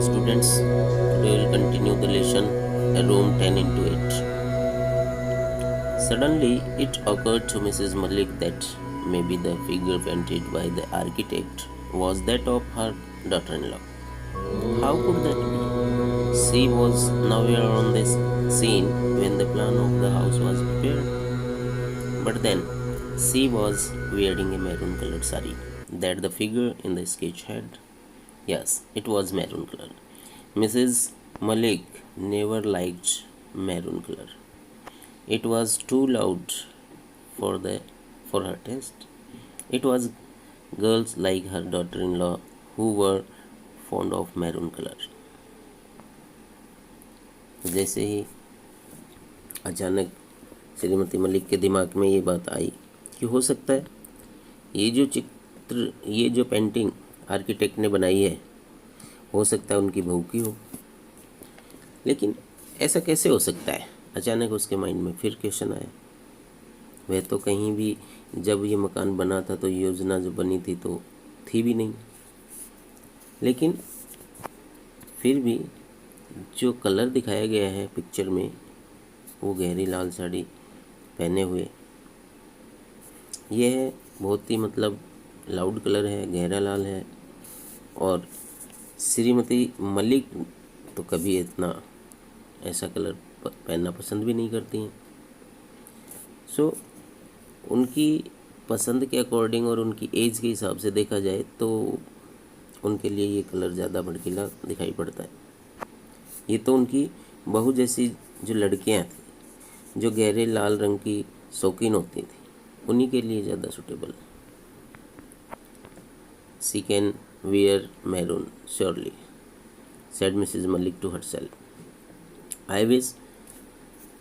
students. Today we'll continue the lesson a room 10 into 8. Suddenly, it occurred to Mrs. Malik that maybe the figure painted by the architect was that of her daughter-in-law. How could that be? She was nowhere on the scene when the plan of the house was prepared. But then, she was wearing a maroon colored sari that the figure in the sketch had. Yes, it was maroon color. Mrs. Malik never liked maroon color. It was too loud for her taste. It was girls like her daughter-in-law who were fond of maroon color. जैसे ही अचानक श्रीमती मलिक के दिमाग में ये बात आई कि हो सकता है ये जो पेंटिंग आर्किटेक्ट ने बनाई है हो सकता है उनकी बहू की हो। लेकिन ऐसा कैसे हो सकता है? अचानक उसके माइंड में फिर क्वेश्चन आया। वह तो कहीं भी जब ये मकान बना था तो योजना जो बनी थी तो थी भी नहीं। लेकिन फिर भी जो कलर दिखाया गया है पिक्चर में वो गहरी लाल साड़ी पहने हुए, यह है बहुत ही लाउड कलर है, गहरा लाल है। और श्रीमती मलिक तो कभी इतना ऐसा कलर पहनना पसंद भी नहीं करती हैं। सो उनकी पसंद के अकॉर्डिंग और उनकी एज के हिसाब से देखा जाए तो उनके लिए ये कलर ज़्यादा भड़कीला दिखाई पड़ता है। ये तो उनकी बहू जैसी जो लड़कियां थी जो गहरे लाल रंग की शौकीन होती थी उन्हीं के लिए ज़्यादा सूटेबल है। She can wear maroon, surely, said Mrs. Malik to herself. I wish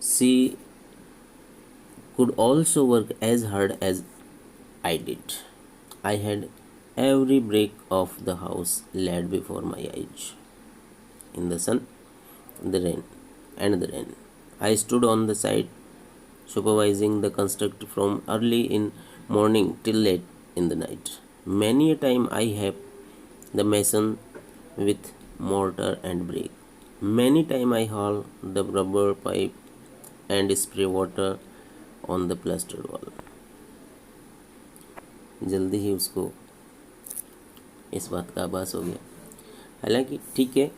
she could also work as hard as I did. I had every brick of the house laid before my eyes. In the sun, the rain, and the rain. I stood on the side, supervising the construct from early in morning till late in the night. Many a time I helped the mason with mortar and brick. Many time I haul the rubber pipe and spray water on the plastered wall. जल्दी ही उसको इस बात का आभास हो गया। हालांकि ठीक है,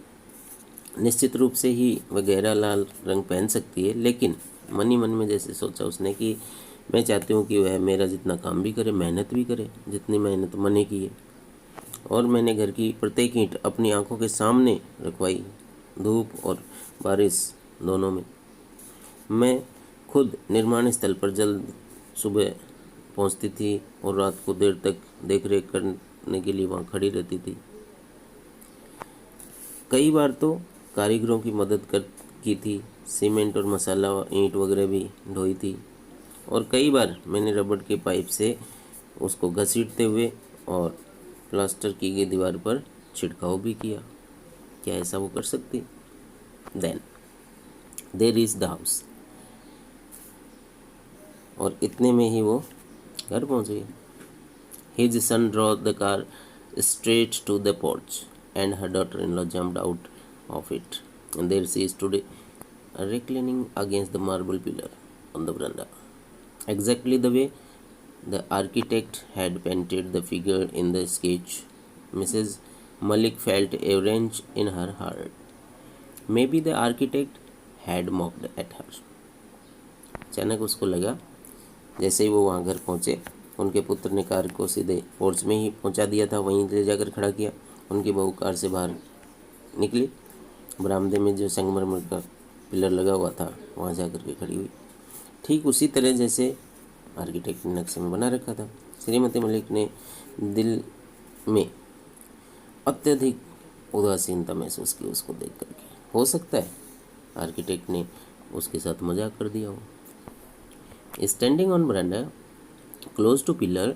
निश्चित रूप से ही वह गहरा लाल रंग पहन सकती है, लेकिन मन ही मन में जैसे सोचा उसने कि मैं चाहती हूँ कि वह मेरा जितना काम भी करे, मेहनत भी करे, जितनी मेहनत मैंने की है। और मैंने घर की प्रत्येक ईंट अपनी आंखों के सामने रखवाई, धूप और बारिश दोनों में। मैं खुद निर्माण स्थल पर जल्द सुबह पहुंचती थी और रात को देर तक देखरेख करने के लिए वहां खड़ी रहती थी। कई बार तो कारीगरों की मदद की थी, सीमेंट और मसाला ईंट वगैरह भी ढोई थी। और कई बार मैंने रबड़ के पाइप से उसको घसीटते हुए और प्लास्टर की गई दीवार पर छिड़काव भी किया। क्या ऐसा वो कर सकती? Then there is the house. और इतने में ही वो घर पहुंच गई। His son draw the car straight to the porch and her daughter-in-law jumped out of it, and there she stood reclining against the marble pillar on the veranda, exactly the way the architect had painted the figure in the sketch. Mrs. Malik felt a wrench in her heart. Maybe the architect had mocked at her. अचानक उसको लगा, जैसे ही वो वहाँ घर पहुँचे, उनके पुत्र ने कार को सीधे पोर्च में ही पहुँचा दिया था, वहीं ले जाकर खड़ा किया। उनकी बहू कार से बाहर निकली, बरामदे में जो संगमरमर का पिलर लगा हुआ था वहाँ जा कर के खड़ी हुई, ठीक उसी तरह जैसे आर्किटेक्ट ने नक्शे में बना रखा था। श्रीमती मलिक ने दिल में अत्यधिक उदासीनता महसूस की उसको देख करके। हो सकता है आर्किटेक्ट ने उसके साथ मजाक कर दिया हो। Standing on veranda close to pillar,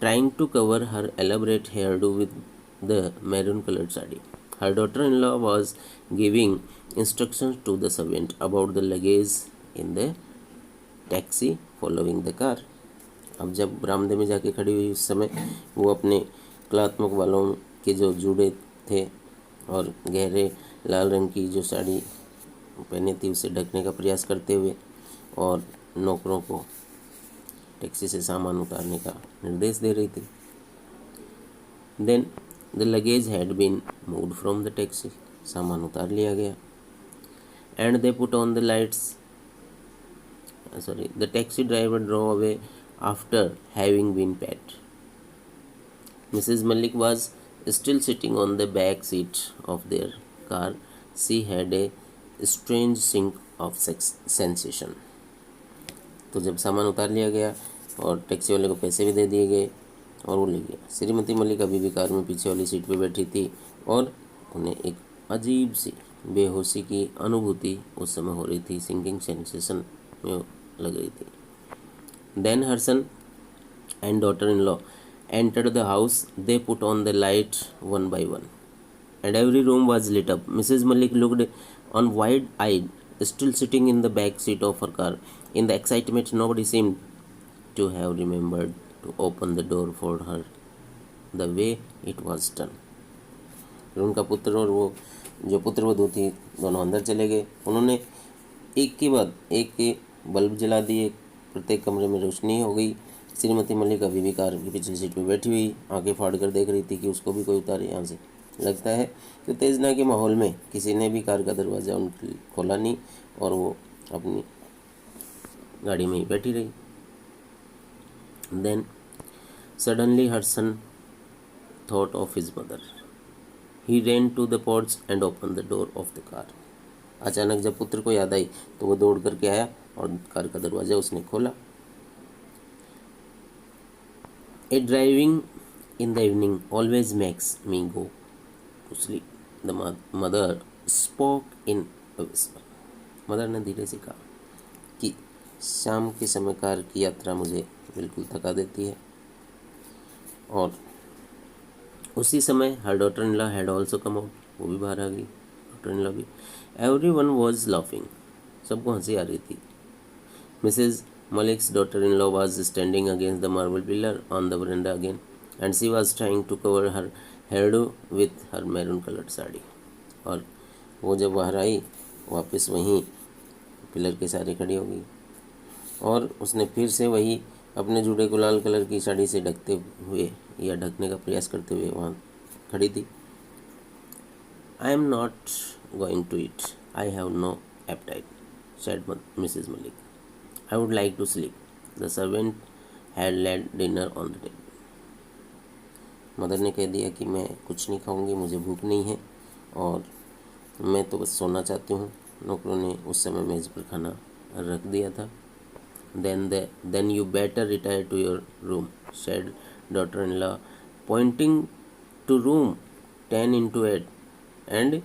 trying to cover her elaborate hairdo with the maroon colored sari, her daughter-in-law was giving instructions to the servant about the luggage in the taxi following the car. अब जब बरामदे में जाके खड़ी हुई उस समय वो अपने कलात्मक वालों के जो जुड़े थे और गहरे लाल रंग की जो साड़ी पहनी थी उसे ढकने का प्रयास करते हुए और नौकरों को टैक्सी से सामान उतारने का निर्देश दे रही थी। Then the luggage had been moved from the taxi, सामान उतार लिया गया। And they put on the lights, the taxi driver drove away after having been paid. Mrs. Malik was still sitting on the back seat of their car. She had a strange sink of sensation. तो जब सामान उतार लिया गया और taxi वाले को पैसे भी दे दिए गए और वो ले गया, श्रीमती मलिक अभी भी कार में पीछे वाली सीट पर बैठी थी और उन्हें एक अजीब सी बेहोशी की अनुभूति उस समय हो रही थी, सिंकिंग सेंसेशन में लग रही थी। Then her son and daughter-in-law entered the house. They put on the light one by one, and every room was lit up. Mrs. Malik looked on wide-eyed, still sitting in the back seat of her car. In the excitement, nobody seemed to have remembered to open the door for her the way it was done. उनका पुत्र और वो जो पुत्रवधू थी दोनों अंदर चले गए। उन्होंने एक के बाद एक के बल्ब जला दिए, प्रत्येक कमरे में रोशनी हो गई। श्रीमती मलिक अभी भी कार की पिछली सीट पर बैठी हुई आंखें फाड़ कर देख रही थी कि उसको भी कोई उतारे यहाँ से। लगता है कि उत्तेजना के माहौल में किसी ने भी कार का दरवाज़ा उनके खोला नहीं और वो अपनी गाड़ी में ही बैठी रही। Then suddenly her son thought of his mother. He ran to the porch and open the door of the car. अचानक जब पुत्र को याद आई तो वो दौड़ करके आया और कार का दरवाज़ा उसने खोला। A driving in the evening always makes me go to sleep, the mother spoke in a whisper. Mother ने धीरे से कहा कि शाम के समय कार की यात्रा मुझे बिल्कुल थका देती है। और उसी समय her daughter in law had also come out, वो भी बाहर आ गई, डॉटर इन लॉ भी। एवरी वन वॉज लाफिंग, सबको हंसी आ रही थी। Mrs Malik's daughter-in-law was standing against the marble pillar on the veranda again, and she was trying to cover her hairdo with her maroon-colored sari. और वो जब बाहर आई वापस वहीं पिलर के सहारे खड़ी हो गई और उसने फिर से वही अपने जूड़े को लाल कलर की साड़ी से ढकते हुए या ढकने का प्रयास करते हुए वहाँ खड़ी थी। I am not going to eat. I have no appetite, said Mrs. Malik. I would like to sleep. The servant had laid dinner on the table. Mother ने कह दिया कि मैं कुछ नहीं खाऊंगी, मुझे भूख नहीं है और मैं तो बस सोना चाहती हूँ। नौकरों ने उस समय मेज़ पर खाना रख दिया था। Then you better retire to your room, said daughter-in-law, pointing to room 10/8, and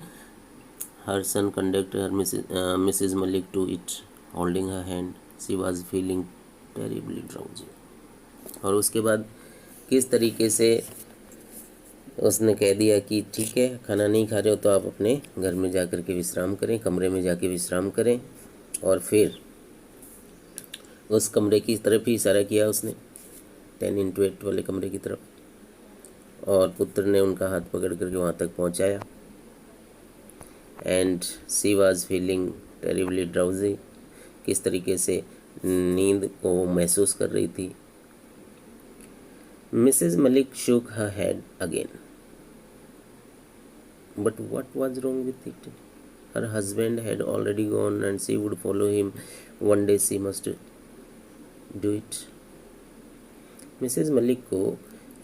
her son conducted Mrs. Malik to it, holding her hand. She was feeling terribly drowsy. और उसके बाद किस तरीके से उसने कह दिया कि ठीक है, खाना नहीं खा रहे हो तो आप अपने घर में जाकर के विश्राम करें, कमरे में जाके विश्राम करें। और फिर उस कमरे की तरफ ही इशारा किया उसने, 10/8 वाले कमरे की तरफ। और पुत्र ने उनका हाथ पकड़ करके वहाँ तक पहुँचाया। And she was feeling terribly drowsy, किस तरीके से नींद को महसूस कर रही थी। Mrs Malik shook her head again. But what was wrong with it? Her husband had already gone and she would follow him. One day she must do it. Mrs Malik को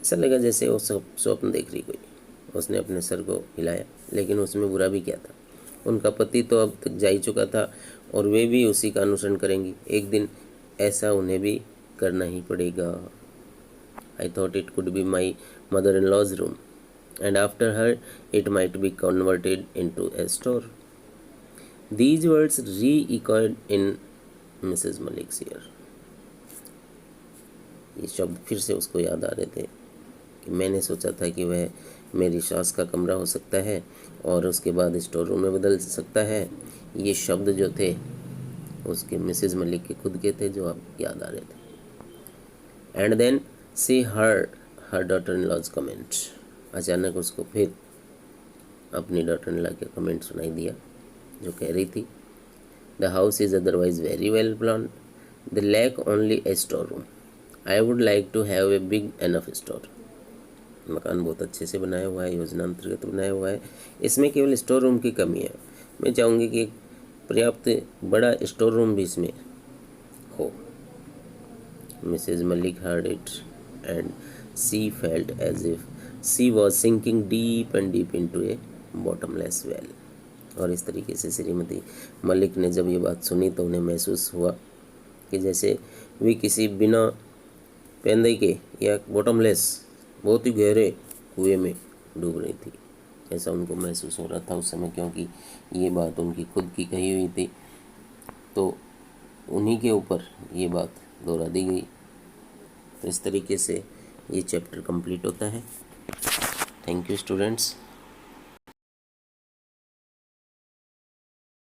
ऐसा लगा जैसे वो स्वप्न देख रही कोई। उसने अपने सर को हिलाया, लेकिन उसमें बुरा भी क्या था। उनका पति तो अब तक जा ही चुका था और वे भी उसी का अनुसरण करेंगी। एक दिन ऐसा उन्हें भी करना ही पड़ेगा। I thought it could be my mother in law's room and after her it might be converted into a store. These words re-echoed in Mrs Malik's ear. ये शब्द फिर से उसको याद आ रहे थे कि मैंने सोचा था कि वह मेरी सास का कमरा हो सकता है और उसके बाद स्टोर रूम में बदल सकता है। ये शब्द जो थे उसके मिसेज मलिक के खुद के थे जो अब याद आ रहे थे। And then she heard her daughter in law's comment. अचानक उसको फिर अपनी डॉटर इन लॉ के कमेंट सुनाई दिया, जो कह रही थी the house is otherwise very well plan, the lack only a store room, I would like to have a big enough store. मकान बहुत अच्छे से बनाया हुआ है, योजना अंतर्गत बनाया हुआ है, इसमें केवल स्टोर रूम की कमी है। मैं चाहूँगी कि एक पर्याप्त बड़ा स्टोर रूम भी इसमें हो। Mrs Malik heard it and she felt as if she was sinking deep and deep into a bottomless well। और इस तरीके से श्रीमती मलिक ने जब ये बात सुनी तो उन्हें महसूस हुआ कि जैसे वे किसी बिना पेंदे के या बॉटमलेस बहुत ही गहरे कुएं में डूब रही थी। ऐसा उनको महसूस हो रहा था उस समय, क्योंकि ये बात उनकी खुद की कही हुई थी, तो उन्हीं के ऊपर ये बात दोहरा दी गई। तो इस तरीके से ये चैप्टर कंप्लीट होता है। Thank you students.